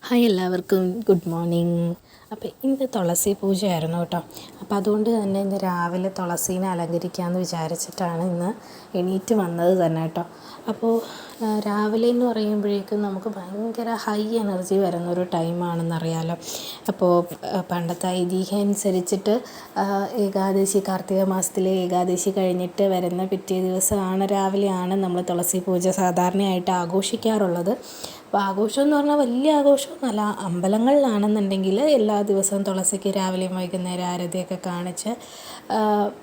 Hi എല്ലാവർക്കും good morning. അപ്പോൾ ഇന്ന് തുളസി പൂജയായിരുന്നു കേട്ടോ. അപ്പോൾ അതുകൊണ്ട് തന്നെ ഇന്ന് രാവിലെ തുളസീനെ അലങ്കരിക്കാമെന്ന് വിചാരിച്ചിട്ടാണ് ഇന്ന് എണീറ്റ് വന്നത് തന്നെ കേട്ടോ. അപ്പോൾ രാവിലെ എന്ന് പറയുമ്പോഴേക്കും നമുക്ക് ഭയങ്കര ഹൈ എനർജി വരുന്നൊരു ടൈമാണെന്നറിയാമല്ലോ. അപ്പോൾ പണ്ടത്തെ ഐതിഹ്യം അനുസരിച്ചിട്ട് ഏകാദശി, കാർത്തിക മാസത്തിലെ ഏകാദശി കഴിഞ്ഞിട്ട് വരുന്ന പിറ്റേ ദിവസമാണ് രാവിലെയാണ് നമ്മൾ തുളസി പൂജ സാധാരണയായിട്ട് ആഘോഷിക്കാറുള്ളത്. അപ്പോൾ ആഘോഷം എന്ന് പറഞ്ഞാൽ വലിയ ആഘോഷമൊന്നുമല്ല. അമ്പലങ്ങളിലാണെന്നുണ്ടെങ്കിൽ എല്ലാ ദിവസവും തുളസിക്ക് രാവിലെയും വൈകുന്നേരം ആരതിയൊക്കെ കാണിച്ച്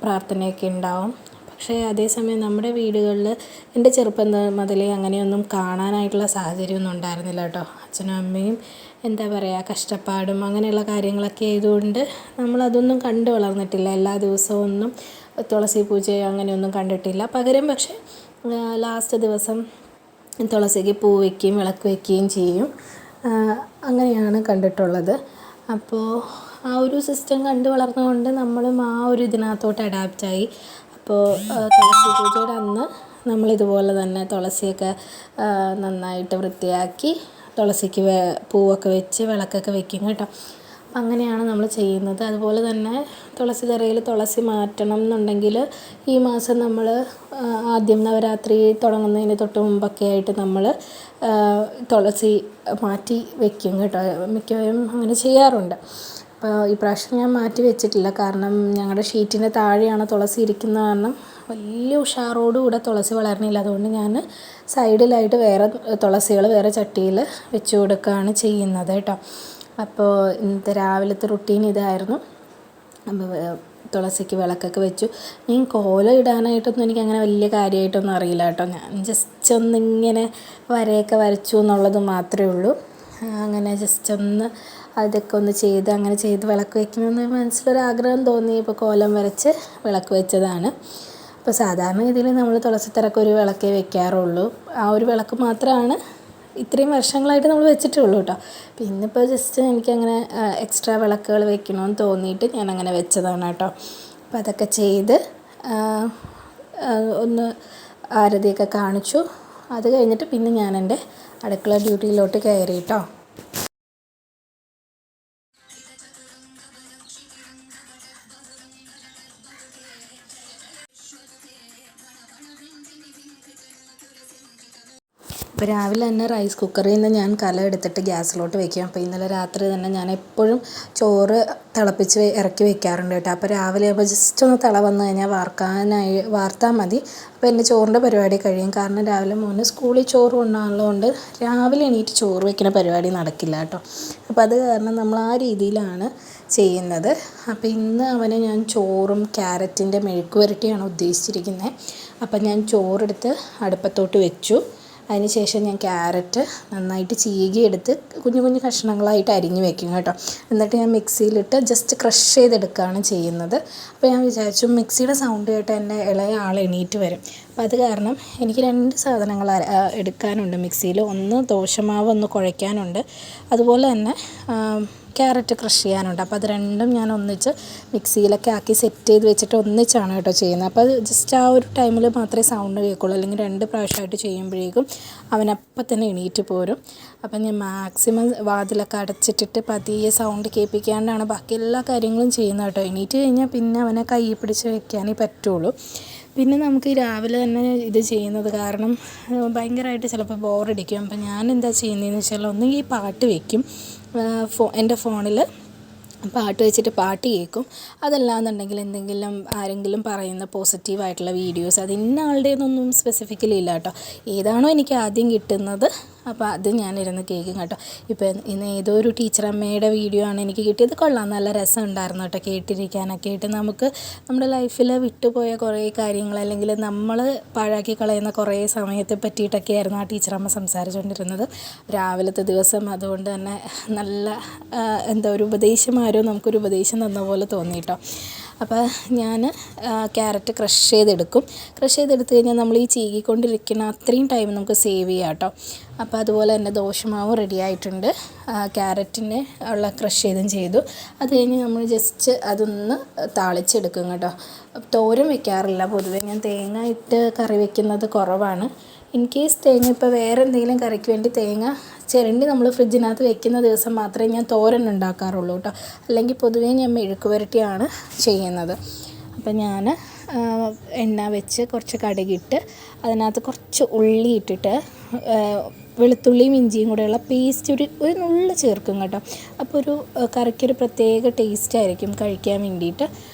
പ്രാർത്ഥനയൊക്കെ ഉണ്ടാവും. പക്ഷേ അതേസമയം നമ്മുടെ വീടുകളിൽ എൻ്റെ ചെറുപ്പം മുതലേ അങ്ങനെയൊന്നും കാണാനായിട്ടുള്ള സാഹചര്യമൊന്നും ഉണ്ടായിരുന്നില്ല കേട്ടോ. അച്ഛനും അമ്മയും എന്താ പറയുക, കഷ്ടപ്പാടും അങ്ങനെയുള്ള കാര്യങ്ങളൊക്കെ ആയതുകൊണ്ട് നമ്മളതൊന്നും കണ്ടു വളർന്നിട്ടില്ല. എല്ലാ ദിവസവും ഒന്നും തുളസി പൂജയോ അങ്ങനെയൊന്നും കണ്ടിട്ടില്ല. പകരം പക്ഷേ ലാസ്റ്റ് ദിവസം തുളസിക്ക് പൂ വയ്ക്കുകയും വിളക്ക് വയ്ക്കുകയും ചെയ്യും. അങ്ങനെയാണ് കണ്ടിട്ടുള്ളത്. അപ്പോൾ ആ ഒരു സിസ്റ്റം കണ്ടു വളർന്നുകൊണ്ട് നമ്മളും ആ ഒരു ഇതിനകത്തോട്ട് അഡാപ്റ്റായി. അപ്പോൾ തുളസി പൂജയുടെ അന്ന് നമ്മളിതുപോലെ തന്നെ തുളസിയൊക്കെ നന്നായിട്ട് വൃത്തിയാക്കി തുളസിക്ക് പൂവൊക്കെ വെച്ച് വിളക്കൊക്കെ വെക്കും കേട്ടോ. അങ്ങനെയാണ് നമ്മൾ ചെയ്യുന്നത്. അതുപോലെ തന്നെ തുളസി തറയിൽ തുളസി മാറ്റണം എന്നുണ്ടെങ്കിൽ ഈ മാസം നമ്മൾ ആദ്യം നവരാത്രി തുടങ്ങുന്നതിന് തൊട്ട് മുമ്പൊക്കെ ആയിട്ട് നമ്മൾ തുളസി മാറ്റി വെക്കും കേട്ടോ. മിക്കവരും അങ്ങനെ ചെയ്യാറുണ്ട്. അപ്പോൾ ഈ പ്രാവശ്യം ഞാൻ മാറ്റി വെച്ചിട്ടില്ല. കാരണം ഞങ്ങളുടെ ഷീറ്റിൻ്റെ താഴെയാണ് തുളസി ഇരിക്കുന്ന കാരണം വലിയ ഉഷാറോടുകൂടെ തുളസി വളരണില്ല. അതുകൊണ്ട് ഞാൻ സൈഡിലായിട്ട് വേറെ തുളസികൾ വേറെ ചട്ടിയിൽ വെച്ച് കൊടുക്കുകയാണ് ചെയ്യുന്നത് കേട്ടോ. അപ്പോൾ ഇന്നത്തെ രാവിലത്തെ റുട്ടീൻ ഇതായിരുന്നു. അപ്പോൾ തുളസിക്ക് വിളക്കൊക്കെ വെച്ചു. ഞാൻ കോലം ഇടാനായിട്ടൊന്നും എനിക്കങ്ങനെ വലിയ കാര്യമായിട്ടൊന്നും അറിയില്ല കേട്ടോ. ഞാൻ ജസ്റ്റ് ഒന്നിങ്ങനെ വരയൊക്കെ വരച്ചു എന്നുള്ളത് മാത്രമേ ഉള്ളൂ. അങ്ങനെ ജസ്റ്റ് ഒന്ന് അതൊക്കെ ഒന്ന് ചെയ്ത് അങ്ങനെ ചെയ്ത് വിളക്ക് വയ്ക്കണമെന്ന് മനസ്സിലൊരാഗ്രഹം തോന്നി. ഇപ്പോൾ കോലം വരച്ച് വിളക്ക് വെച്ചതാണ്. അപ്പോൾ സാധാരണ രീതിയിൽ നമ്മൾ തുളസിത്തറക്ക് ഒരു വിളക്കേ വെക്കാറുള്ളൂ. ആ ഒരു വിളക്ക് മാത്രമാണ് ഇത്രയും വർഷങ്ങളായിട്ട് നമ്മൾ വെച്ചിട്ടുള്ളൂ കേട്ടോ. അപ്പോൾ ഇന്നിപ്പോൾ ജസ്റ്റ് എനിക്കങ്ങനെ എക്സ്ട്രാ വിളക്കുകൾ വെക്കണമെന്ന് തോന്നിയിട്ട് ഞാനങ്ങനെ വെച്ചതാണ് കേട്ടോ. അപ്പോൾ അതൊക്കെ ചെയ്ത് ഒന്ന് ആരതിയൊക്കെ കാണിച്ചു. അത് കഴിഞ്ഞിട്ട് പിന്നെ ഞാൻ എൻ്റെ അടുക്കള ഡ്യൂട്ടിയിലോട്ട് കയറി കേട്ടോ. ഇപ്പോൾ രാവിലെ തന്നെ റൈസ് കുക്കറിൽ നിന്ന് ഞാൻ കലം എടുത്തിട്ട് ഗ്യാസിലോട്ട് വെക്കും. അപ്പോൾ ഇന്നലെ രാത്രി തന്നെ ഞാൻ എപ്പോഴും ചോറ് തിളപ്പിച്ച് ഇറക്കി വെക്കാറുണ്ട് കേട്ടോ. അപ്പോൾ രാവിലെ ആകുമ്പോൾ ജസ്റ്റ് ഒന്ന് തിള വന്നു കഴിഞ്ഞാൽ വാർത്താൽ മതി. അപ്പോൾ എൻ്റെ ചോറിൻ്റെ പരിപാടി കഴിയും. കാരണം രാവിലെ മോന് സ്കൂളിൽ ചോറ് കൊണ്ടുപോകുന്നതുകൊണ്ട് രാവിലെ എണീറ്റ് ചോറ് വയ്ക്കുന്ന പരിപാടി നടക്കില്ല കേട്ടോ. അപ്പോൾ അത് കാരണം നമ്മൾ ആ രീതിയിലാണ് ചെയ്യുന്നത്. അപ്പോൾ ഇന്ന് അവന് ഞാൻ ചോറും ക്യാരറ്റിൻ്റെ മെഴുക്ക് പുരട്ടിയാണ് ഉദ്ദേശിച്ചിരിക്കുന്നത്. അപ്പോൾ ഞാൻ ചോറെടുത്ത് അടുപ്പത്തോട്ട് വെച്ചു. അതിന് ശേഷം ഞാൻ ക്യാരറ്റ് നന്നായിട്ട് ചീകിയെടുത്ത് കുഞ്ഞു കുഞ്ഞു കഷ്ണങ്ങളായിട്ട് അരിഞ്ഞ് വെക്കും കേട്ടോ. എന്നിട്ട് ഞാൻ മിക്സിയിലിട്ട് ജസ്റ്റ് ക്രഷ് ചെയ്തെടുക്കുകയാണ് ചെയ്യുന്നത്. അപ്പോൾ ഞാൻ വിചാരിച്ചു മിക്സിയുടെ സൗണ്ട് കേട്ട് എൻ്റെ ഇളയ ആൾ എണീറ്റ് വരും. അപ്പോൾ അത് കാരണം എനിക്ക് 2 സാധനങ്ങൾ എടുക്കാനുണ്ട് മിക്സിയിൽ. ഒന്ന് ദോശമാവ് ഒന്ന് കുഴയ്ക്കാനുണ്ട്, അതുപോലെ തന്നെ ക്യാരറ്റ് ക്രഷ് ചെയ്യാനുണ്ട്. അപ്പോൾ അത് രണ്ടും ഞാൻ ഒന്നിച്ച് മിക്സിയിലൊക്കെ ആക്കി സെറ്റ് ചെയ്ത് വെച്ചിട്ട് ഒന്നിച്ചാണ് കേട്ടോ ചെയ്യുന്നത്. അപ്പോൾ അത് ജസ്റ്റ് ആ ഒരു ടൈമിൽ മാത്രമേ സൗണ്ട് കേൾക്കുള്ളൂ. അല്ലെങ്കിൽ 2 പ്രാവശ്യമായിട്ട് ചെയ്യുമ്പോഴേക്കും അവനപ്പം തന്നെ എണീറ്റ് പോരും. അപ്പം ഞാൻ മാക്സിമം വാതിലൊക്കെ അടച്ചിട്ടിട്ട് പതിയെ സൗണ്ട് കേൾപ്പിക്കാണ്ടാണ് ബാക്കി എല്ലാ കാര്യങ്ങളും ചെയ്യുന്നത് കേട്ടോ. എണീറ്റ് കഴിഞ്ഞാൽ പിന്നെ അവനെ കൈ പിടിച്ച് വെക്കാനേ പറ്റുള്ളൂ. പിന്നെ നമുക്ക് രാവിലെ തന്നെ ഇത് ചെയ്യുന്നത് കാരണം ഭയങ്കരമായിട്ട് ചിലപ്പോൾ ബോറടിക്കും. അപ്പം ഞാൻ എന്താ ചെയ്യുന്നതെന്ന് വെച്ചാൽ ഒന്നുകിൽ പാട്ട് വയ്ക്കും, എൻ്റെ ഫോണിൽ പാട്ട് വെച്ചിട്ട് പാട്ട് കേൾക്കും. അതല്ലാന്നുണ്ടെങ്കിൽ എന്തെങ്കിലും ആരെങ്കിലും പറയുന്ന പോസിറ്റീവായിട്ടുള്ള വീഡിയോസ്, അത് ഇന്ന ആളുടേതൊന്നും സ്പെസിഫിക്കലി ഇല്ല കേട്ടോ. ഏതാണോ എനിക്ക് ആദ്യം കിട്ടുന്നത് അപ്പോൾ അത് ഞാനിരുന്ന് കേൾക്കും കേട്ടോ. ഇപ്പോൾ ഇന്ന് ഏതോ ഒരു ടീച്ചറമ്മയുടെ വീഡിയോ ആണ് എനിക്ക് കിട്ടിയത്. കൊള്ളാം, നല്ല രസം ഉണ്ടായിരുന്നു കേട്ടോ കേട്ടിരിക്കാനൊക്കെ ആയിട്ട്. നമുക്ക് നമ്മുടെ ലൈഫിൽ വിട്ടുപോയ കുറേ കാര്യങ്ങൾ അല്ലെങ്കിൽ നമ്മൾ പാഴാക്കി കളയുന്ന കുറേ സമയത്തെ പറ്റിയിട്ടൊക്കെയായിരുന്നു ആ ടീച്ചറമ്മ സംസാരിച്ചുകൊണ്ടിരുന്നത് രാവിലത്തെ ദിവസം. അതുകൊണ്ട് തന്നെ നല്ല എന്താ ഒരു ഉപദേശമാരോ നമുക്കൊരു ഉപദേശം തന്ന പോലെ തോന്നി കേട്ടോ. അപ്പോൾ ഞാൻ ക്യാരറ്റ് ക്രഷ് ചെയ്തെടുക്കും. ക്രഷ് ചെയ്തെടുത്ത് കഴിഞ്ഞാൽ നമ്മൾ ഈ ചീകിക്കൊണ്ടിരിക്കുന്ന അത്രയും ടൈം നമുക്ക് സേവ് ചെയ്യാം കേട്ടോ. അപ്പോൾ അതുപോലെ തന്നെ ദോശമാവ് റെഡി ആയിട്ടുണ്ട്. ക്യാരറ്റിൻ്റെ ഉള്ള ക്രഷ് ചെയ്തു. അത് കഴിഞ്ഞ് നമ്മൾ ജസ്റ്റ് അതൊന്ന് താളിച്ചെടുക്കും കേട്ടോ. തോരൻ വെക്കാറില്ല പൊതുവേ. ഞാൻ തേങ്ങ ഇട്ട് കറി വെക്കുന്നത് കുറവാണ്. ഇൻ കേസ് തേങ്ങ ഇപ്പോൾ വേറെ എന്തെങ്കിലും കറിക്ക് വേണ്ടി തേങ്ങ ചിരണ്ടി നമ്മൾ ഫ്രിഡ്ജിനകത്ത് വെക്കുന്ന ദിവസം മാത്രമേ ഞാൻ തോരൻ ഉണ്ടാക്കാറുള്ളൂ കേട്ടോ. അല്ലെങ്കിൽ പൊതുവേ ഞാൻ മെഴുക്ക് പുരട്ടിയാണ് ചെയ്യുന്നത്. അപ്പം ഞാൻ എണ്ണ വെച്ച് കുറച്ച് കടുകിട്ട് അതിനകത്ത് കുറച്ച് ഉള്ളി ഇട്ടിട്ട് വെളുത്തുള്ളിയും ഇഞ്ചിയും കൂടെയുള്ള പേസ്റ്റ് ഒരു നുള്ള് ചേർക്കും കേട്ടോ. അപ്പോൾ ഒരു കറിക്കൊരു പ്രത്യേക ടേസ്റ്റ് ആയിരിക്കും കഴിക്കാൻ വേണ്ടിയിട്ട്.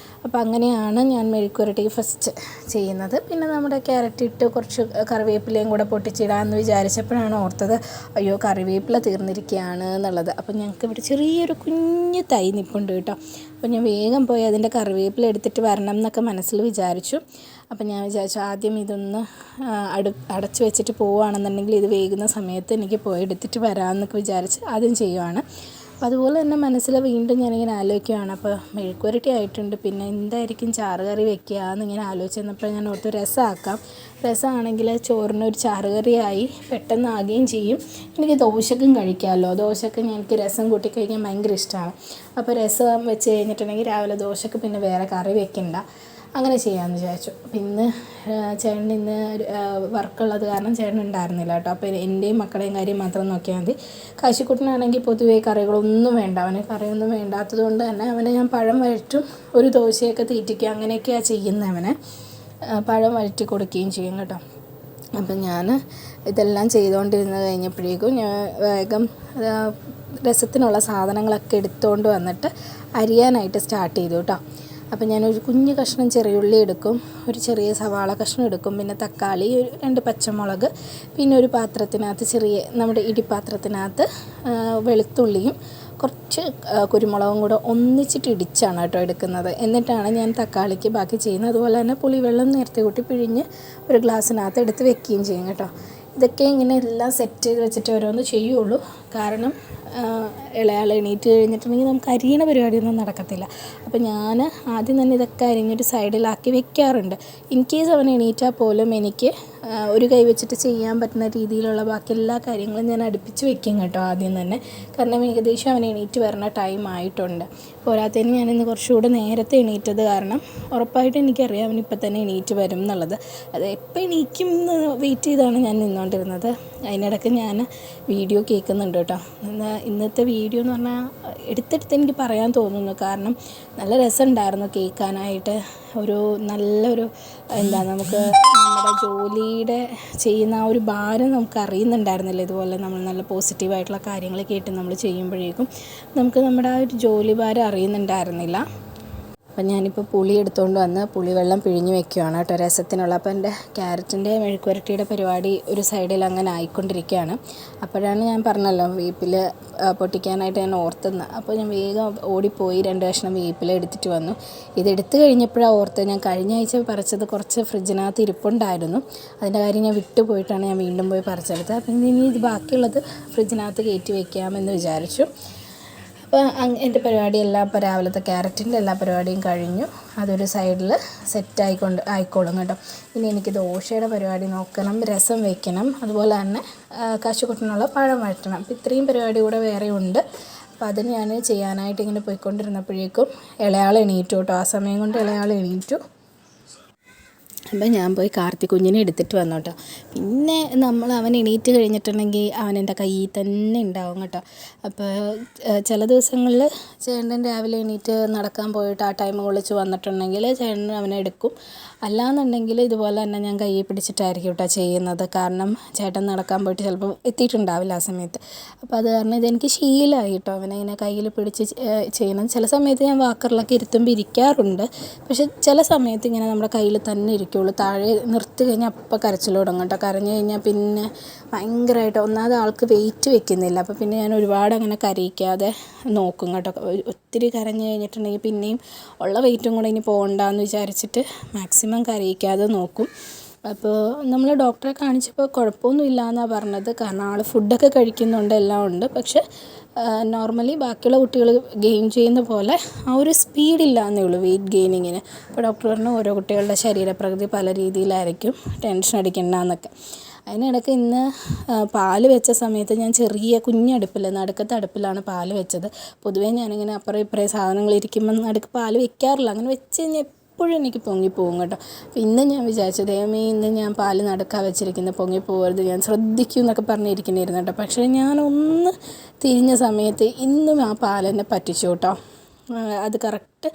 അപ്പോൾ അങ്ങനെയാണ് ഞാൻ മെഴുക്ക് പുരട്ടി ഫസ്റ്റ് ചെയ്യുന്നത്. പിന്നെ നമ്മുടെ ക്യാരറ്റ് ഇട്ട് കുറച്ച് കറിവേപ്പിലയും കൂടെ പൊട്ടിച്ചിടാമെന്ന് വിചാരിച്ചപ്പോഴാണ് ഓർത്തത് അയ്യോ കറിവേപ്പില തീർന്നിരിക്കുകയാണ് എന്നുള്ളത്. അപ്പോൾ ഞങ്ങൾക്ക് ഇവിടെ ചെറിയൊരു കുഞ്ഞ് തൈ നിൽപ്പുണ്ട് കേട്ടോ. അപ്പോൾ ഞാൻ വേഗം പോയി അതിൻ്റെ കറിവേപ്പില എടുത്തിട്ട് വരണം എന്നൊക്കെ മനസ്സിൽ വിചാരിച്ചു. അപ്പം ഞാൻ വിചാരിച്ചു ആദ്യം ഇതൊന്ന് അടച്ചു വെച്ചിട്ട് പോവുകയാണെന്നുണ്ടെങ്കിൽ ഇത് വേകുന്ന സമയത്ത് എനിക്ക് പോയി എടുത്തിട്ട് വരാമെന്നൊക്കെ വിചാരിച്ച് ആദ്യം ചെയ്യുവാണ്. അപ്പോൾ അതുപോലെ തന്നെ മനസ്സിൽ വീണ്ടും ഞാനിങ്ങനെ ആലോചിക്കുകയാണ്. അപ്പോൾ മെഴുക്ക് പുരട്ടി ആയിട്ടുണ്ട്, പിന്നെ എന്തായിരിക്കും ചാറ് കറി വെക്കുക എന്നിങ്ങനെ ആലോചിച്ച് വന്നപ്പോൾ ഞാൻ ഓർത്ത് രസമാക്കാം. രസമാണെങ്കിൽ ചോറിനൊരു ചാറ് കറിയായി പെട്ടെന്നാകുകയും ചെയ്യും. എനിക്ക് ദോശക്കും കഴിക്കാമല്ലോ. ദോശക്ക് എനിക്ക് രസം കൂട്ടി കഴിക്കാൻ ഭയങ്കര ഇഷ്ടമാണ്. അപ്പോൾ രസം വെച്ച് കഴിഞ്ഞിട്ടുണ്ടെങ്കിൽ രാവിലെ ദോശക്ക് പിന്നെ വേറെ കറി വെക്കണ്ട, അങ്ങനെ ചെയ്യാമെന്ന് വിചാരിച്ചു. പിന്നെ ചേട്ടൻ ഇന്ന് വർക്കുള്ളത് കാരണം ചേട്ടൻ ഉണ്ടായിരുന്നില്ല കേട്ടോ. അപ്പോൾ എൻ്റെയും മക്കളെയും കാര്യം മാത്രം നോക്കിയാൽ മതി. കാശിക്കുട്ടനാണെങ്കിൽ പൊതുവേ കറികളൊന്നും വേണ്ട, അവന് കറിയൊന്നും വേണ്ടാത്തത് കൊണ്ട് തന്നെ അവനെ ഞാൻ പഴം വഴറ്റും, ഒരു ദോശയൊക്കെ തീറ്റിക്കുക, അങ്ങനെയൊക്കെയാണ് ചെയ്യുന്നത്. അവനെ പഴം വഴറ്റി കൊടുക്കുകയും ചെയ്യും കേട്ടോ. അപ്പം ഞാൻ ഇതെല്ലാം ചെയ്തുകൊണ്ടിരുന്ന് കഴിഞ്ഞപ്പോഴേക്കും ഞാൻ വേഗം രസത്തിനുള്ള സാധനങ്ങളൊക്കെ എടുത്തുകൊണ്ട് വന്നിട്ട് അരിയാനായിട്ട് സ്റ്റാർട്ട് ചെയ്തു കേട്ടോ. അപ്പോൾ ഞാനൊരു കുഞ്ഞ് കഷ്ണം ചെറിയുള്ളി എടുക്കും, ഒരു ചെറിയ സവാള കഷ്ണം എടുക്കും, പിന്നെ തക്കാളി, 2 പച്ചമുളക്, പിന്നെ ഒരു പാത്രത്തിനകത്ത് നമ്മുടെ ഇടിപ്പാത്രത്തിനകത്ത് വെളുത്തുള്ളിയും കുറച്ച് കുരുമുളകും കൂടെ ഒന്നിച്ചിട്ട് ഇടിച്ചാണ് കേട്ടോ എടുക്കുന്നത്. എന്നിട്ടാണ് ഞാൻ തക്കാളിക്ക് ബാക്കി ചെയ്യുന്നത്. അതുപോലെ തന്നെ പുളിവെള്ളം നേരത്തെ കൂട്ടി പിഴിഞ്ഞ് ഒരു ഗ്ലാസ്സിനകത്ത് എടുത്ത് വെക്കുകയും ചെയ്യും കേട്ടോ. ഇതൊക്കെ ഇങ്ങനെ എല്ലാം സെറ്റ് ചെയ്ത് വെച്ചിട്ട് ഓരോന്ന് ചെയ്യുള്ളൂ. കാരണം ഇളയാൾ എണീറ്റ് കഴിഞ്ഞിട്ടുണ്ടെങ്കിൽ നമുക്ക് അരിയണ പരിപാടിയൊന്നും നടക്കത്തില്ല. അപ്പോൾ ഞാൻ ആദ്യം തന്നെ ഇതൊക്കെ അരിഞ്ഞൊരു സൈഡിലാക്കി വെക്കാറുണ്ട്. ഇൻ കേസ് അവൻ എണീറ്റാൽ പോലും എനിക്ക് ഒരു കൈ വെച്ചിട്ട് ചെയ്യാൻ പറ്റുന്ന രീതിയിലുള്ള ബാക്കി എല്ലാ കാര്യങ്ങളും ഞാൻ അടുപ്പിച്ച് വെക്കും കേട്ടോ ആദ്യം തന്നെ. കാരണം ഏകദേശം അവൻ എണീറ്റ് വരുന്ന ടൈം ആയിട്ടുണ്ട്. പോരാത്തതിന് ഞാനിന്ന് കുറച്ചുകൂടെ നേരത്തെ എണീറ്റത് കാരണം ഉറപ്പായിട്ടും എനിക്കറിയാം അവനിപ്പോൾ തന്നെ എണീറ്റ് വരും എന്നുള്ളത്. അത് എപ്പോൾ എണീക്കും എന്ന് വെയിറ്റ് ചെയ്താണ് ഞാൻ നിന്നുകൊണ്ടിരുന്നത്. അതിനിടയ്ക്ക് ഞാൻ വീഡിയോ കേൾക്കുന്നുണ്ട് കേട്ടോ. ഇന്നത്തെ വീഡിയോ എന്ന് പറഞ്ഞാൽ എടുത്തെടുത്ത് എനിക്ക് പറയാൻ തോന്നുന്നു. കാരണം നല്ല രസമുണ്ടായിരുന്നു കേൾക്കാനായിട്ട്. നല്ലൊരു നമുക്ക് നമ്മുടെ ജോലിയുടെ ചെയ്യുന്ന ആ ഒരു ഭാരം നമുക്ക് അറിയുന്നുണ്ടായിരുന്നില്ല. ഇതുപോലെ നമ്മൾ നല്ല പോസിറ്റീവായിട്ടുള്ള കാര്യങ്ങൾ കേട്ട് നമ്മൾ ചെയ്യുമ്പോഴേക്കും നമുക്ക് നമ്മുടെ ആ ഒരു ജോലി ഭാരം അറിയുന്നുണ്ടായിരുന്നില്ല. അപ്പം ഞാനിപ്പോൾ പുളി എടുത്തുകൊണ്ട് വന്ന് പുളിവെള്ളം പിഴിഞ്ഞ് വെക്കുകയാണ് കേട്ടോ രസത്തിനുള്ള. അപ്പോൾ എൻ്റെ ക്യാരറ്റിൻ്റെ മെഴുക്ക് പുരട്ടിയുടെ പരിപാടി ഒരു സൈഡിൽ അങ്ങനെ ആയിക്കൊണ്ടിരിക്കുകയാണ്. അപ്പോഴാണ് ഞാൻ പറഞ്ഞല്ലോ വേപ്പില പൊട്ടിക്കാനായിട്ട് ഞാൻ ഓർത്തുന്നത്. അപ്പോൾ ഞാൻ വേഗം ഓടിപ്പോയി 2 കഷ്ണം വേപ്പില എടുത്തിട്ട് വന്നു. ഇതെടുത്ത് കഴിഞ്ഞപ്പോഴാണ് ഓർത്ത് ഞാൻ കഴിഞ്ഞ ആഴ്ച പറിച്ചത് കുറച്ച് ഫ്രിഡ്ജിനകത്ത് ഇരിപ്പുണ്ടായിരുന്നു. അതിൻ്റെ കാര്യം ഞാൻ വിട്ടുപോയിട്ടാണ് ഞാൻ വീണ്ടും പോയി പറിച്ചെടുത്തത്. അപ്പം ഇനി ഇത് ബാക്കിയുള്ളത് ഫ്രിഡ്ജിനകത്ത് കയറ്റി വയ്ക്കാമെന്ന് വിചാരിച്ചു. അപ്പോൾ എൻ്റെ പരിപാടിയെല്ലാം ഇപ്പോൾ രാവിലത്തെ ക്യാരറ്റിൻ്റെ എല്ലാ പരിപാടിയും കഴിഞ്ഞു. അതൊരു സൈഡിൽ ആയിക്കോളും കേട്ടോ. ഇനി എനിക്ക് ദോശയുടെ പരിപാടി നോക്കണം, രസം വയ്ക്കണം, അതുപോലെ തന്നെ കാശുകുട്ടനുള്ള പഴം വഴറ്റണം. അപ്പോൾ ഇത്രയും പരിപാടി കൂടെ വേറെ ഉണ്ട്. അപ്പോൾ അതിന് ഞാൻ ചെയ്യാനായിട്ട് ഇങ്ങനെ പോയിക്കൊണ്ടിരുന്നപ്പോഴേക്കും ഇളയാൾ എണീറ്റു കേട്ടോ. ആ സമയം കൊണ്ട് ഇളയാൾ എണീറ്റു. അപ്പം ഞാൻ പോയി കാർത്തിക്കുഞ്ഞിനെ എടുത്തിട്ട് വന്നു കേട്ടോ. പിന്നെ അവൻ എണീറ്റ് കഴിഞ്ഞിട്ടുണ്ടെങ്കിൽ അവൻ എൻ്റെ കയ്യിൽ തന്നെ ഉണ്ടാവും കേട്ടോ. അപ്പോൾ ചില ദിവസങ്ങളിൽ ചേട്ടൻ രാവിലെ എണീറ്റ് നടക്കാൻ പോയിട്ട് ആ ടൈം കൊള്ളിച്ച് വന്നിട്ടുണ്ടെങ്കിൽ ചേട്ടൻ അവനെ എടുക്കും. അല്ലാന്നുണ്ടെങ്കിൽ ഇതുപോലെ തന്നെ ഞാൻ കയ്യിൽ പിടിച്ചിട്ടായിരിക്കും കേട്ടോ ചെയ്യുന്നത്. കാരണം ചേട്ടൻ നടക്കാൻ പോയിട്ട് ചിലപ്പോൾ എത്തിയിട്ടുണ്ടാവില്ല ആ സമയത്ത്. അപ്പോൾ അത് കാരണം ഇതെനിക്ക് ശീലമായി കേട്ടോ അവനെ ഇങ്ങനെ കയ്യിൽ പിടിച്ച് ചെയ്യണം. ചില സമയത്ത് ഞാൻ വാക്കറിലൊക്കെ ഇരുത്തുമ്പോൾ ഇരിക്കാറുണ്ട്. പക്ഷെ ചില സമയത്ത് ഇങ്ങനെ നമ്മുടെ കയ്യിൽ തന്നെ ഇരിക്കുള്ളൂ. താഴെ നിർത്തി കഴിഞ്ഞാൽ അപ്പം കരച്ചിൽ തുടങ്ങും കേട്ടോ. കരഞ്ഞു കഴിഞ്ഞാൽ പിന്നെ ഭയങ്കരമായിട്ട് ഒന്നാമത് ആൾക്ക് വെയിറ്റ് വെക്കുന്നില്ല. അപ്പോൾ പിന്നെ ഞാൻ ഒരുപാട് അങ്ങനെ കരയിക്കാതെ നോക്കും കേട്ടോ. ഒത്തിരി കരഞ്ഞു കഴിഞ്ഞിട്ടുണ്ടെങ്കിൽ പിന്നെയും ഉള്ള വെയിറ്റും കൂടെ ഇനി പോകണ്ടെന്ന് വിചാരിച്ചിട്ട് മാക്സിമം കരയിക്കാതെ നോക്കും. അപ്പോൾ നമ്മൾ ഡോക്ടറെ കാണിച്ചപ്പോൾ കുഴപ്പമൊന്നുമില്ല എന്നാണ് പറഞ്ഞത്. കാരണം ആൾ ഫുഡൊക്കെ കഴിക്കുന്നുണ്ട്, എല്ലാം ഉണ്ട്. പക്ഷെ നോർമലി ബാക്കിയുള്ള കുട്ടികൾ ഗെയിൻ ചെയ്യുന്ന പോലെ ആ ഒരു സ്പീഡില്ല എന്നേ ഉള്ളൂ വെയിറ്റ് ഗെയിനിങ്ങിന്. അപ്പോൾ ഡോക്ടർ പറഞ്ഞു ഓരോ കുട്ടികളുടെ ശരീരപ്രകൃതി പല രീതിയിലായിരിക്കും, ടെൻഷൻ അടിക്കണ്ട എന്നൊക്കെ. അതിനിടയ്ക്ക് ഇന്ന് പാല് വെച്ച സമയത്ത് ഞാൻ ചെറിയ കുഞ്ഞടുപ്പിൽ നടുക്കത്തെ അടുപ്പിലാണ് പാല് വെച്ചത്. പൊതുവേ ഞാനിങ്ങനെ അപ്പുറം ഇപ്പുറം സാധനങ്ങൾ ഇരിക്കുമ്പോൾ നടുക്ക് പാല് വെക്കാറില്ല. അങ്ങനെ വെച്ച് കഴിഞ്ഞാൽ എപ്പോഴും എനിക്ക് പൊങ്ങിപ്പോകും കേട്ടോ. അപ്പോൾ ഇന്ന് ഞാൻ വിചാരിച്ചു ദൈവമേ ഇന്ന് ഞാൻ പാല് നടക്കാൻ വെച്ചിരിക്കുന്നത് പൊങ്ങിപ്പോകരുത്, ഞാൻ ശ്രദ്ധിക്കും എന്നൊക്കെ പറഞ്ഞിരിക്കണമായിരുന്നു കേട്ടോ. പക്ഷേ ഞാനൊന്ന് തിരിഞ്ഞ സമയത്ത് ഇന്നും ആ പാലെന്നെ പറ്റിച്ചു കേട്ടോ. അത് കറക്റ്റ്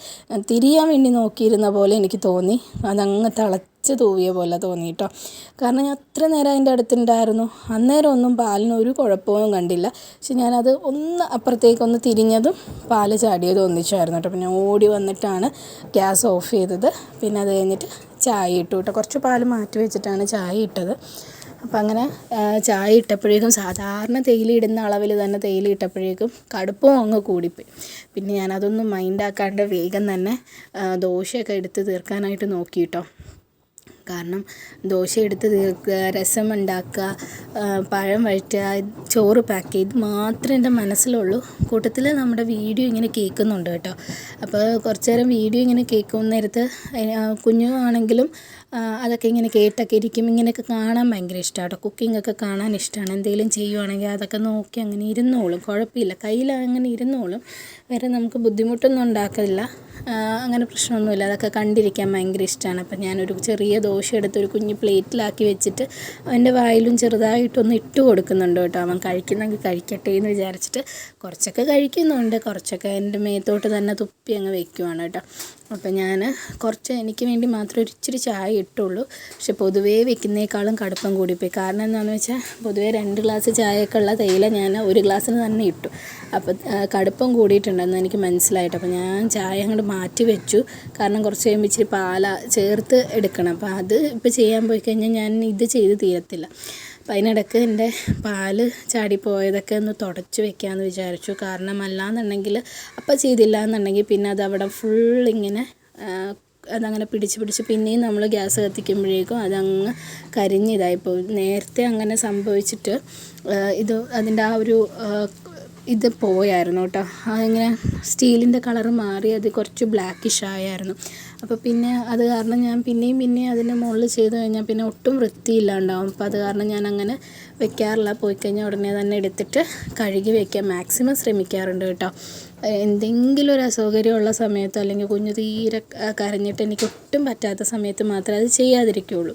തിരിയാൻ വേണ്ടി നോക്കിയിരുന്ന പോലെ എനിക്ക് തോന്നി, അതങ്ങ് തിളച്ച് തൂവിയ പോലെ തോന്നി കേട്ടോ. കാരണം ഞാൻ അത്ര നേരം അതിൻ്റെ അടുത്തുണ്ടായിരുന്നു, അന്നേരം ഒന്നും പാലിന് ഒരു കുഴപ്പവും കണ്ടില്ല. പക്ഷെ ഞാനത് ഒന്ന് അപ്പുറത്തേക്കൊന്ന് തിരിഞ്ഞതും പാല് ചാടിയത് ഒന്നിച്ചായിരുന്നു കേട്ടോ. അപ്പോൾ ഞാൻ ഓടി വന്നിട്ടാണ് ഗ്യാസ് ഓഫ് ചെയ്തത്. പിന്നെ അത് കഴിഞ്ഞിട്ട് ചായ ഇട്ടു കേട്ടോ. കുറച്ച് പാല് മാറ്റി വെച്ചിട്ടാണ് ചായ ഇട്ടത്. അപ്പം അങ്ങനെ ചായ ഇട്ടപ്പോഴേക്കും സാധാരണ തേയില ഇടുന്ന അളവിൽ തന്നെ തേയില ഇട്ടപ്പോഴേക്കും കടുപ്പവും അങ്ങ് കൂടിപ്പോയി. പിന്നെ ഞാനതൊന്നും മൈൻഡാക്കാണ്ട് വേഗം തന്നെ ദോശയൊക്കെ എടുത്ത് തീർക്കാനായിട്ട് നോക്കി കേട്ടോ. കാരണം ദോശ എടുത്ത് തീർക്കുക, രസം ഉണ്ടാക്കുക, പഴം വഴറ്റുക, ചോറ് പാക്ക് ചെയ്ത് മാത്രമേ എൻ്റെ മനസ്സിലുള്ളൂ. കൂട്ടത്തിൽ നമ്മുടെ വീഡിയോ ഇങ്ങനെ കേൾക്കുന്നുണ്ട് കേട്ടോ. അപ്പോൾ കുറച്ച് നേരം വീഡിയോ ഇങ്ങനെ കേൾക്കുന്ന നേരത്ത് കുഞ്ഞുമാണെങ്കിലും അതൊക്കെ ഇങ്ങനെ കേട്ടൊക്കെ ഇരിക്കും. ഇങ്ങനെയൊക്കെ കാണാൻ ഭയങ്കര ഇഷ്ടമാണ് കേട്ടോ. കുക്കിങ്ങൊക്കെ കാണാൻ ഇഷ്ടമാണ്. എന്തെങ്കിലും ചെയ്യുവാണെങ്കിൽ അതൊക്കെ നോക്കി അങ്ങനെ ഇരുന്നോളും, കുഴപ്പമില്ല, കയ്യിൽ അങ്ങനെ ഇരുന്നോളും. വേറെ നമുക്ക് ബുദ്ധിമുട്ടൊന്നും ഉണ്ടാക്കില്ല, അങ്ങനെ പ്രശ്നമൊന്നുമില്ല. അതൊക്കെ കണ്ടിരിക്കാൻ ഭയങ്കര ഇഷ്ടമാണ്. അപ്പം ഞാനൊരു ചെറിയ ദോശ എടുത്ത് ഒരു കുഞ്ഞ് പ്ലേറ്റിലാക്കി വെച്ചിട്ട് അവൻ്റെ വായിലും ചെറുതായിട്ടൊന്ന് ഇട്ട് കൊടുക്കുന്നുണ്ട് കേട്ടോ. അവൻ കഴിക്കുന്നെങ്കിൽ കഴിക്കട്ടെ എന്ന് വിചാരിച്ചിട്ട് കുറച്ചൊക്കെ കഴിക്കുന്നുണ്ട്, കുറച്ചൊക്കെ എൻ്റെ മേത്തോട്ട് തന്നെ തുപ്പി അങ്ങ് വെക്കുവാണ് കേട്ടോ. അപ്പം ഞാൻ കുറച്ച് എനിക്ക് വേണ്ടി മാത്രം ഒരു ഇച്ചിരി ചായ ഇട്ടുള്ളൂ. പക്ഷെ പൊതുവേ വെക്കുന്നേക്കാളും കടുപ്പം കൂടിപ്പോയി. കാരണം എന്താണെന്ന് വെച്ചാൽ പൊതുവേ 2 ഗ്ലാസ് ചായയൊക്കെ ഉള്ള തേയില ഞാൻ 1 ഗ്ലാസ്സിന് തന്നെ ഇട്ടു. അപ്പം കടുപ്പം കൂടിയിട്ടുണ്ടെന്ന് എനിക്ക് മനസ്സിലായിട്ട് അപ്പോൾ ഞാൻ ചായ അങ്ങോട്ട് മാറ്റി വെച്ചു. കാരണം കുറച്ച് കഴിയുമ്പോൾ ഇച്ചിരി പാല ചേർത്ത് എടുക്കണം. അപ്പോൾ അത് ഇപ്പോൾ ചെയ്യാൻ പോയി കഴിഞ്ഞാൽ ഞാൻ ഇത് ചെയ്ത് തീരത്തില്ല. അപ്പം അതിനിടയ്ക്ക് എൻ്റെ പാല് ചാടിപ്പോയതൊക്കെ ഒന്ന് തുടച്ച് വെക്കാമെന്ന് വിചാരിച്ചു. കാരണം അല്ലാന്നുണ്ടെങ്കിൽ അപ്പം ചെയ്തില്ല എന്നുണ്ടെങ്കിൽ പിന്നെ അത് അവിടെ ഫുൾ ഇങ്ങനെ അതങ്ങനെ പിടിച്ച് പിന്നെയും നമ്മൾ ഗ്യാസ് കത്തിക്കുമ്പോഴേക്കും അതങ്ങ് കരിഞ്ഞിതായിപ്പോയി. നേരത്തെ അങ്ങനെ സംഭവിച്ചിട്ട് അതിൻ്റെ ആ ഒരു ഇത് പോയായിരുന്നു കേട്ടോ. അതിങ്ങനെ സ്റ്റീലിൻ്റെ കളറ് മാറി അത് കുറച്ച് ബ്ലാക്കിഷ് ആയായിരുന്നു. അപ്പോൾ പിന്നെ അത് കാരണം ഞാൻ പിന്നെയും അതിൻ്റെ മുകളിൽ ചെയ്ത് കഴിഞ്ഞാൽ പിന്നെ ഒട്ടും വൃത്തിയില്ലാണ്ടാവും. അപ്പോൾ അത് കാരണം ഞാൻ അങ്ങനെ വെക്കാറില്ല. പോയി കഴിഞ്ഞാൽ ഉടനെ തന്നെ എടുത്തിട്ട് കഴുകി വയ്ക്കാൻ മാക്സിമം ശ്രമിക്കാറുണ്ട് കേട്ടോ. എന്തെങ്കിലും ഒരു അസൗകര്യമുള്ള സമയത്തോ അല്ലെങ്കിൽ കുഞ്ഞ് തീരെ കരഞ്ഞിട്ട് എനിക്ക് ഒട്ടും പറ്റാത്ത സമയത്ത് മാത്രമേ അത് ചെയ്യാതിരിക്കുകയുള്ളൂ.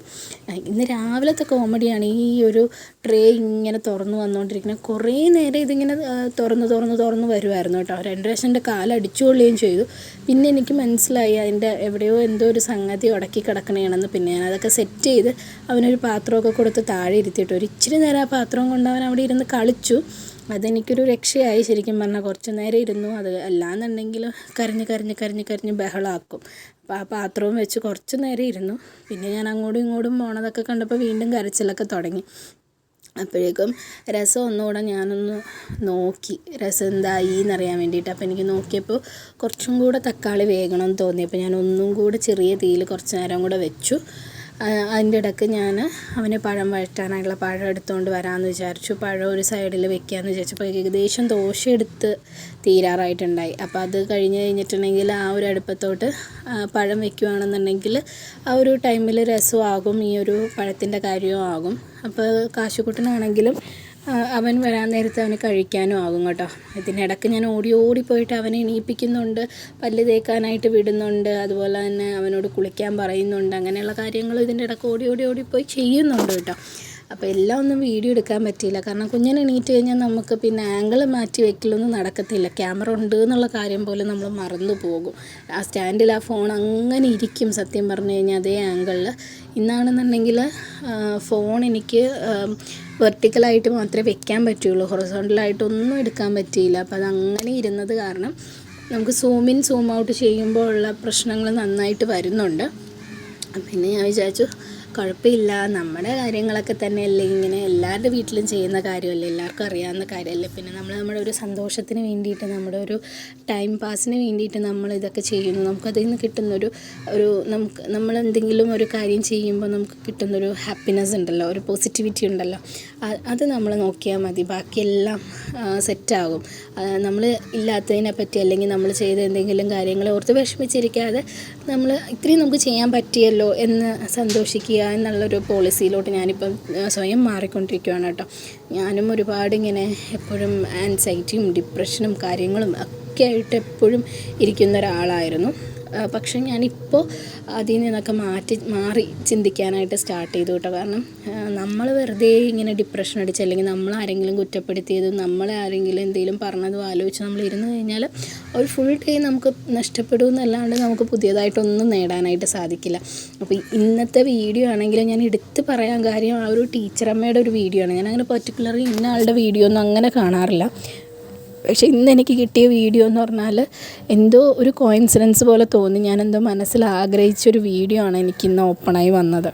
ഇന്ന് രാവിലത്തെ കോമഡിയാണ് ഈ ഒരു ട്രേ ഇങ്ങനെ തുറന്നു വന്നുകൊണ്ടിരിക്കുന്നത്. കുറേ നേരം ഇതിങ്ങനെ തുറന്ന് വരുമായിരുന്നു കേട്ടോ. 2 പ്രാവശ്യം എൻ്റെ കാലടിച്ചുകൊള്ളുകയും ചെയ്തു. പിന്നെ എനിക്ക് മനസ്സിലായി അതിൻ്റെ എവിടെയോ എന്തോ ഒരു സംഗതി ഉടക്കി കിടക്കണേണെന്ന്. പിന്നെ ഞാൻ അതൊക്കെ സെറ്റ് ചെയ്ത് അവനൊരു പാത്രമൊക്കെ കൊടുത്ത് താഴെ ഇരുത്തിയിട്ട് ഒരു ഇച്ചിരി നേരം ആ പാത്രം കൊണ്ട് അവൻ അവിടെ ഇരുന്ന് കളിച്ചു. അതെനിക്കൊരു രക്ഷയായി ശരിക്കും പറഞ്ഞാൽ. കുറച്ച് നേരം ഇരുന്നു. അത് അല്ലാന്നുണ്ടെങ്കിൽ കരഞ്ഞ് ബഹളമാക്കും. അപ്പോൾ ആ പാത്രവും വെച്ച് കുറച്ച് നേരം ഇരുന്നു. പിന്നെ ഞാൻ അങ്ങോട്ടും ഇങ്ങോട്ടും പോണതൊക്കെ കണ്ടപ്പോൾ വീണ്ടും കരച്ചിലൊക്കെ തുടങ്ങി. അപ്പോഴേക്കും രസം ഒന്നുകൂടെ ഞാനൊന്ന് നോക്കി, രസം എന്തായി എന്നറിയാൻ വേണ്ടിയിട്ട്. അപ്പോൾ എനിക്ക് നോക്കിയപ്പോൾ കുറച്ചും കൂടെ തക്കാളി വേകണമെന്ന് തോന്നിയപ്പോൾ ഞാൻ ഒന്നും കൂടെ ചെറിയ തീയിൽ കുറച്ച് നേരം കൂടെ വെച്ചു. അതിൻ്റെ ഇടയ്ക്ക് ഞാൻ അവന് പഴം വഴറ്റാനായിട്ടുള്ള പഴം എടുത്തുകൊണ്ട് വരാമെന്ന് വിചാരിച്ചു. പഴം ഒരു സൈഡിൽ വെക്കാമെന്ന് വിചാരിച്ചപ്പോൾ ഏകദേശം ദോശ എടുത്ത് തീരാറായിട്ടുണ്ടായി. അപ്പോൾ അത് കഴിഞ്ഞിട്ടുണ്ടെങ്കിൽ ആ ഒരു അടുപ്പത്തോട്ട് പഴം വെക്കുകയാണെന്നുണ്ടെങ്കിൽ ആ ഒരു ടൈമിൽ രസമാകും, ഈ ഒരു പഴത്തിൻ്റെ കാര്യവും ആകും. അപ്പോൾ കാശുക്കുട്ടനാണെങ്കിലും അവൻ വരാൻ നേരത്ത് അവന് കഴിക്കാനും ആകും കേട്ടോ. ഇതിനിടയ്ക്ക് ഞാൻ ഓടി പോയിട്ട് അവനെ എണീപ്പിക്കുന്നുണ്ട്, പല്ല് തേക്കാനായിട്ട് വിടുന്നുണ്ട്, അതുപോലെ തന്നെ അവനോട് കുളിക്കാൻ പറയുന്നുണ്ട്. അങ്ങനെയുള്ള കാര്യങ്ങൾ ഇതിൻ്റെ ഇടയ്ക്ക് ഓടി ചെയ്യുന്നുണ്ട് കേട്ടോ. അപ്പോൾ എല്ലാം ഒന്നും വീഡിയോ എടുക്കാൻ പറ്റിയില്ല. കാരണം കുഞ്ഞിനെ എണീറ്റ് കഴിഞ്ഞാൽ നമുക്ക് പിന്നെ ആംഗിൾ മാറ്റി വെക്കലൊന്നും നടക്കത്തില്ല. ക്യാമറ ഉണ്ട് എന്നുള്ള കാര്യം പോലും നമ്മൾ മറന്നു പോകും. ആ സ്റ്റാൻഡിൽ ആ ഫോൺ അങ്ങനെ ഇരിക്കും സത്യം പറഞ്ഞു കഴിഞ്ഞാൽ അതേ ആംഗിളിൽ. ഇന്നാണെന്നുണ്ടെങ്കിൽ ഫോൺ എനിക്ക് വെർട്ടിക്കലായിട്ട് മാത്രമേ വെക്കാൻ പറ്റുള്ളൂ, ഹൊറിസോണ്ടലായിട്ടൊന്നും എടുക്കാൻ പറ്റിയില്ല. അപ്പോൾ അതങ്ങനെ ഇരുന്നത് കാരണം നമുക്ക് സൂം ഇൻ സൂം ഔട്ട് ചെയ്യുമ്പോൾ ഉള്ള പ്രശ്നങ്ങൾ നന്നായിട്ട് വരുന്നുണ്ട്. പിന്നെ ഞാൻ വിചാരിച്ചു കുഴപ്പമില്ല, നമ്മുടെ കാര്യങ്ങളൊക്കെ തന്നെയല്ലേ, ഇങ്ങനെ എല്ലാവരുടെ വീട്ടിലും ചെയ്യുന്ന കാര്യമല്ലേ, എല്ലാവർക്കും അറിയാവുന്ന കാര്യമല്ലേ. പിന്നെ നമ്മുടെ ഒരു സന്തോഷത്തിന് വേണ്ടിയിട്ട്, നമ്മുടെ ഒരു ടൈം പാസിന് വേണ്ടിയിട്ട് നമ്മൾ ഇതൊക്കെ ചെയ്യുന്നു. നമുക്കതിൽ നിന്ന് കിട്ടുന്നൊരു നമ്മളെന്തെങ്കിലും ഒരു കാര്യം ചെയ്യുമ്പോൾ നമുക്ക് കിട്ടുന്നൊരു ഹാപ്പിനെസ് ഉണ്ടല്ലോ, ഒരു പോസിറ്റിവിറ്റി ഉണ്ടല്ലോ, അത് നമ്മൾ നോക്കിയാൽ മതി, ബാക്കിയെല്ലാം സെറ്റാകും. നമ്മൾ ഇല്ലാത്തതിനെ പറ്റി അല്ലെങ്കിൽ നമ്മൾ ചെയ്ത എന്തെങ്കിലും കാര്യങ്ങളെ ഓർത്ത് വിഷമിച്ചിരിക്കാതെ നമ്മൾ ഇത്രയും നമുക്ക് ചെയ്യാൻ പറ്റിയല്ലോ എന്ന് സന്തോഷിക്കുക എന്നുള്ളൊരു പോളിസിയിലോട്ട് ഞാനിപ്പം സ്വയം മാറിക്കൊണ്ടിരിക്കുകയാണ് കേട്ടോ. ഞാനും ഒരുപാട് ഇങ്ങനെ എപ്പോഴും ആൻസൈറ്റിയും ഡിപ്രഷനും കാര്യങ്ങളും ഒക്കെ ആയിട്ട് എപ്പോഴും ഇരിക്കുന്ന ഒരാളായിരുന്നു. പക്ഷേ ഞാനിപ്പോൾ അതിൽ നിന്നൊക്കെ മാറി ചിന്തിക്കാനായിട്ട് സ്റ്റാർട്ട് ചെയ്തു കേട്ടോ. കാരണം നമ്മൾ വെറുതെ ഇങ്ങനെ ഡിപ്രഷൻ അടിച്ച് അല്ലെങ്കിൽ നമ്മളാരെങ്കിലും കുറ്റപ്പെടുത്തിയതും നമ്മളെ ആരെങ്കിലും എന്തെങ്കിലും പറഞ്ഞതും ആലോചിച്ച് നമ്മൾ ഇരുന്ന് കഴിഞ്ഞാൽ ഒരു ഫുൾ ഡേ നമുക്ക് നഷ്ടപ്പെടും എന്നല്ലാണ്ട് നമുക്ക് പുതിയതായിട്ടൊന്നും നേടാനായിട്ട് സാധിക്കില്ല. അപ്പോൾ ഇന്നത്തെ വീഡിയോ ആണെങ്കിൽ ഞാൻ എടുത്ത് പറയാൻ കാര്യം ആ ഒരു ടീച്ചറമ്മയുടെ ഒരു വീഡിയോ ആണ്. ഞാൻ അങ്ങനെ പർട്ടിക്കുലർലി ഇന്ന ആളുടെ വീഡിയോ ഒന്നും അങ്ങനെ കാണാറില്ല. പക്ഷേ ഇന്ന് എനിക്ക് കിട്ടിയ വീഡിയോ എന്ന് പറഞ്ഞാൽ എന്തോ ഒരു കോയിൻസിഡൻസ് പോലെ തോന്നി. ഞാനെന്തോ മനസ്സിൽ ആഗ്രഹിച്ചൊരു വീഡിയോ ആണ് എനിക്കിന്ന് ഓപ്പണായി വന്നത്.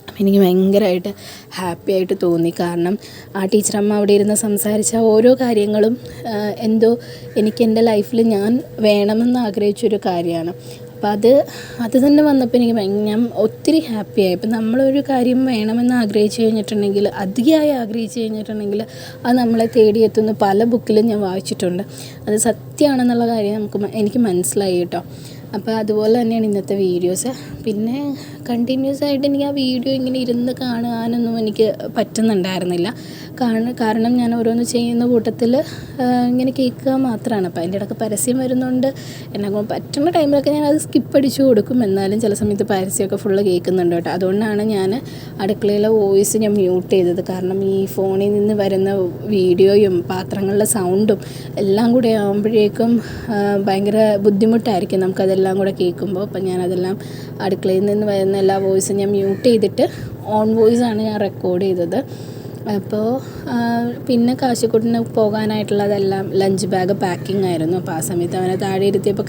അപ്പം എനിക്ക് ഭയങ്കരമായിട്ട് ഹാപ്പി ആയിട്ട് തോന്നി. കാരണം ആ ടീച്ചറമ്മ അവിടെ ഇരുന്ന് സംസാരിച്ച ഓരോ കാര്യങ്ങളും എന്തോ എനിക്ക് എൻ്റെ ലൈഫിൽ ഞാൻ വേണമെന്ന് ആഗ്രഹിച്ചൊരു കാര്യമാണ്. അപ്പോൾ അത് തന്നെ വന്നപ്പോൾ എനിക്ക് ഞാൻ ഒത്തിരി ഹാപ്പിയായി. ഇപ്പം നമ്മളൊരു കാര്യം വേണമെന്ന് ആഗ്രഹിച്ചു കഴിഞ്ഞിട്ടുണ്ടെങ്കിൽ, അതിയായി ആഗ്രഹിച്ചു കഴിഞ്ഞിട്ടുണ്ടെങ്കിൽ അത് നമ്മളെ തേടിയെത്തുന്ന പല ബുക്കിലും ഞാൻ വായിച്ചിട്ടുണ്ട്. അത് സത്യമാണെന്നുള്ള കാര്യം എനിക്ക് മനസ്സിലായി കേട്ടോ. അപ്പോൾ അതുപോലെ തന്നെയാണ് ഇന്നത്തെ വീഡിയോസ്. പിന്നെ കണ്ടിന്യൂസ് ആയിട്ട് എനിക്ക് ആ വീഡിയോ ഇങ്ങനെ ഇരുന്ന് കാണാനൊന്നും എനിക്ക് പറ്റുന്നുണ്ടായിരുന്നില്ല. കാരണം ഞാൻ ഓരോന്ന് ചെയ്യുന്ന കൂട്ടത്തിൽ ഇങ്ങനെ കേൾക്കുക മാത്രമാണ്. അപ്പോൾ അതിൻ്റെ ഇടയ്ക്ക് പരസ്യം വരുന്നുണ്ട്. എന്നെക്കൊണ്ട് പറ്റുന്ന ടൈമിലൊക്കെ ഞാനത് സ്കിപ്പ് അടിച്ച് കൊടുക്കും. എന്നാലും ചില സമയത്ത് പരസ്യമൊക്കെ ഫുള്ള് കേൾക്കുന്നുണ്ട് കേട്ടോ. അതുകൊണ്ടാണ് ഞാൻ അടുക്കളയിലെ വോയിസ് ഞാൻ മ്യൂട്ട് ചെയ്തത്. കാരണം ഈ ഫോണിൽ നിന്ന് വരുന്ന വീഡിയോയും പാത്രങ്ങളുടെ സൗണ്ടും എല്ലാം കൂടെ ആകുമ്പോഴേക്കും ഭയങ്കര ബുദ്ധിമുട്ടായിരിക്കും നമുക്കതെല്ലാം കൂടെ കേൾക്കുമ്പോൾ. അപ്പം ഞാനതെല്ലാം അടുക്കളയിൽ നിന്ന് വരുന്ന എല്ലാ വോയിസും ഞാൻ മ്യൂട്ട് ചെയ്തിട്ട് ഓൺ വോയിസാണ് ഞാൻ റെക്കോർഡ് ചെയ്തത്. അപ്പോൾ പിന്നെ കാശിക്കുട്ടിന് പോകാനായിട്ടുള്ളതെല്ലാം ലഞ്ച് ബാഗ് പാക്കിംഗ് ആയിരുന്നു. അപ്പോൾ ആ സമയത്ത് അവനെ താഴെ ഇരുത്തിയപ്പോൾ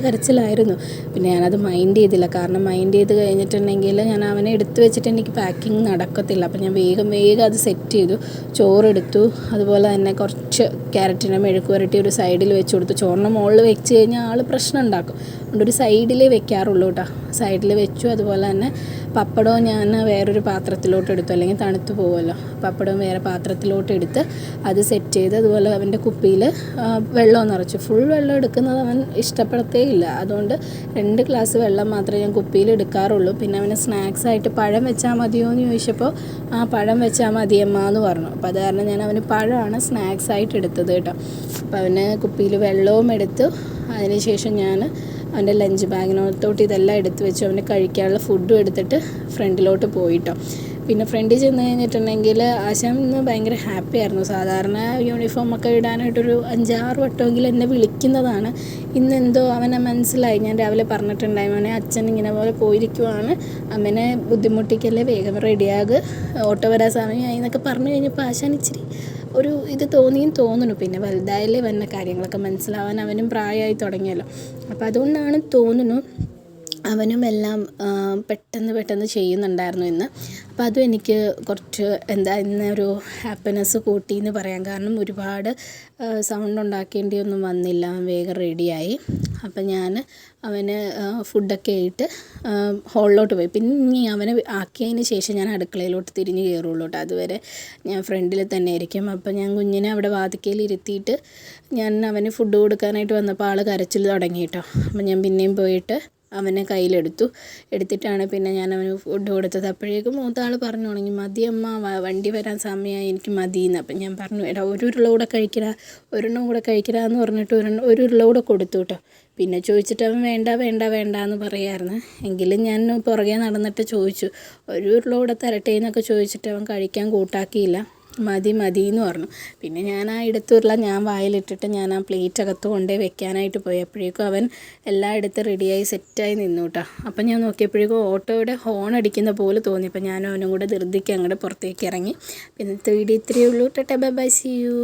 കരച്ചിലായിരുന്നു. പിന്നെ ഞാനത് മൈൻഡ് ചെയ്തില്ല. കാരണം മൈൻഡ് ചെയ്ത് കഴിഞ്ഞിട്ടുണ്ടെങ്കിൽ ഞാൻ അവനെ എടുത്ത് വെച്ചിട്ട് എനിക്ക് പാക്കിംഗ് നടക്കത്തില്ല. അപ്പോൾ ഞാൻ വേഗം അത് സെറ്റ് ചെയ്തു. ചോറെടുത്തു. അതുപോലെ തന്നെ കുറച്ച് ക്യാരറ്റിനെ മെഴുക്ക് പുരട്ടി ഒരു സൈഡിൽ വെച്ച് കൊടുത്തു. ചോറിന് മുകളിൽ വെച്ച് കഴിഞ്ഞാൽ ആൾ പ്രശ്നം ഉണ്ടാക്കും. അതുകൊണ്ട് ഒരു സൈഡിലേ വെക്കാറുള്ളൂ കേട്ടോ. സൈഡിൽ വെച്ചു. അതുപോലെ തന്നെ പപ്പടവും ഞാൻ വേറൊരു പാത്രത്തിലോട്ട് എടുത്തു, അല്ലെങ്കിൽ തണുത്ത് പോകുമല്ലോ. പപ്പടവും വേറെ പാത്രത്തിലോട്ട് എടുത്ത് അത് സെറ്റ് ചെയ്ത് അതുപോലെ അവൻ്റെ കുപ്പിയിൽ വെള്ളം നിറച്ചു. ഫുൾ വെള്ളം എടുക്കുന്നത് അവൻ ഇഷ്ടപ്പെടത്തേ ഇല്ല. അതുകൊണ്ട് 2 ഗ്ലാസ് വെള്ളം മാത്രമേ ഞാൻ കുപ്പിയിൽ എടുക്കാറുള്ളൂ. പിന്നെ അവന് സ്നാക്സായിട്ട് പഴം വെച്ചാൽ മതിയോ എന്ന് ചോദിച്ചപ്പോൾ പഴം വെച്ചാൽ മതിയമ്മ എന്ന് പറഞ്ഞു. അപ്പോൾ അത് കാരണം ഞാൻ അവന് പഴമാണ് സ്നാക്സായിട്ട് എടുത്തത് കേട്ടോ. അപ്പോൾ അവന് കുപ്പിയിൽ വെള്ളവും എടുത്തു. അതിനുശേഷം ഞാൻ അവൻ്റെ ലഞ്ച് ബാഗിനകത്തോട്ട് ഇതെല്ലാം എടുത്ത് വെച്ചു. അവന് കഴിക്കാനുള്ള ഫുഡും എടുത്തിട്ട് ഫ്രണ്ടിലോട്ട് പോയിട്ടോ. പിന്നെ ഫ്രണ്ടിൽ ചെന്ന് കഴിഞ്ഞിട്ടുണ്ടെങ്കിൽ ആശാൻ ഇന്ന് ഭയങ്കര ഹാപ്പി ആയിരുന്നു. സാധാരണ യൂണിഫോമൊക്കെ ഇടാനായിട്ടൊരു 5-6 വട്ടമെങ്കിലും എന്നെ വിളിക്കുന്നതാണ്. ഇന്നെന്തോ അവനെ മനസ്സിലായി. ഞാൻ രാവിലെ പറഞ്ഞിട്ടുണ്ടായി, മോനെ അച്ഛൻ ഇങ്ങനെ പോലെ പോയിരിക്കുവാണ്, അമ്മനെ ബുദ്ധിമുട്ടിക്കല്ലേ, വേഗം റെഡിയാക്, ഓട്ടോ വരാൻ സമയമായി എന്നൊക്കെ പറഞ്ഞു കഴിഞ്ഞപ്പോൾ ആശാൻ ഇച്ചിരി ഒരു ഇത് തോന്നുന്നു. പിന്നെ വലുതായാലേ വന്ന കാര്യങ്ങളൊക്കെ മനസ്സിലാവാൻ അവനും പ്രായമായി തുടങ്ങിയല്ലോ. അപ്പോൾ അതുകൊണ്ടാണ് തോന്നുന്നു അവനും എല്ലാം പെട്ടെന്ന് ചെയ്യുന്നുണ്ടായിരുന്നു ഇന്ന്. അപ്പോൾ അതും എനിക്ക് കുറച്ച് ഇന്നൊരു ഹാപ്പിനെസ് കൂട്ടി എന്ന് പറയാം. കാരണം ഒരുപാട് സൗണ്ട് ഉണ്ടാക്കേണ്ടിയൊന്നും വന്നില്ല. അവൻ വേഗം റെഡിയായി. അപ്പം ഞാൻ അവന് ഫുഡൊക്കെ ആയിട്ട് ഹോളിലോട്ട് പോയി. പിന്നെ ഇനി അവനെ ആക്കിയതിന് ശേഷം ഞാൻ അടുക്കളയിലോട്ട് തിരിഞ്ഞ് കയറുള്ളൂ കേട്ടോ. അതുവരെ ഞാൻ ഫ്രണ്ടിൽ തന്നെ ആയിരിക്കും. അപ്പം ഞാൻ കുഞ്ഞിനെ അവിടെ വാതിക്കയിൽ ഇരുത്തിയിട്ട് ഞാൻ അവന് ഫുഡ് കൊടുക്കാനായിട്ട് വന്നപ്പോൾ ആൾ കരച്ചിൽ തുടങ്ങി കേട്ടോ. അപ്പം ഞാൻ പിന്നെയും പോയിട്ട് അവനെ എടുത്തിട്ടാണ് പിന്നെ ഞാൻ അവന് ഫുഡ് കൊടുത്തത്. അപ്പോഴേക്കും മൂത്താൾ പറഞ്ഞു തുടങ്ങി, മതിയമ്മ, വണ്ടി വരാൻ സമയമായി, എനിക്ക് മതിയെന്ന്. അപ്പം ഞാൻ പറഞ്ഞു, എടാ ഒരു ഒരെണ്ണം കൂടെ കഴിക്കടാ എന്ന് പറഞ്ഞിട്ട് ഒരു ഉരുള കൂടെ കൊടുത്തു കേട്ടോ. പിന്നെ ചോദിച്ചിട്ട് അവൻ വേണ്ട എന്ന് പറയായിരുന്നു. എങ്കിലും ഞാൻ പുറകെ നടന്നിട്ട് ചോദിച്ചു, ഒരു ഉരുള കൂടെ തരട്ടെ എന്നൊക്കെ ചോദിച്ചിട്ട് അവൻ കഴിക്കാൻ കൂട്ടാക്കിയില്ല. മതി എന്ന് പറഞ്ഞു. പിന്നെ ഞാൻ ആ എടുത്തുള്ള ഞാൻ വായിലിട്ടിട്ട് ഞാൻ ആ പ്ലേറ്റ് അകത്ത് കൊണ്ടേ വെക്കാനായിട്ട് പോയി. അപ്പോഴേക്കും അവൻ എല്ലാം എടുത്ത് റെഡിയായി സെറ്റായി നിന്നു കേട്ടോ. അപ്പം ഞാൻ നോക്കിയപ്പോഴേക്കും ഓട്ടോയുടെ ഹോൺ അടിക്കുന്ന പോലെ തോന്നി. അപ്പം ഞാനും അവനും കൂടെ ധൃതിക്ക് അങ്ങോട്ട് പുറത്തേക്ക് ഇറങ്ങി. പിന്നെ 3D 3 ഉള്ളൂ. Tata bye, see U.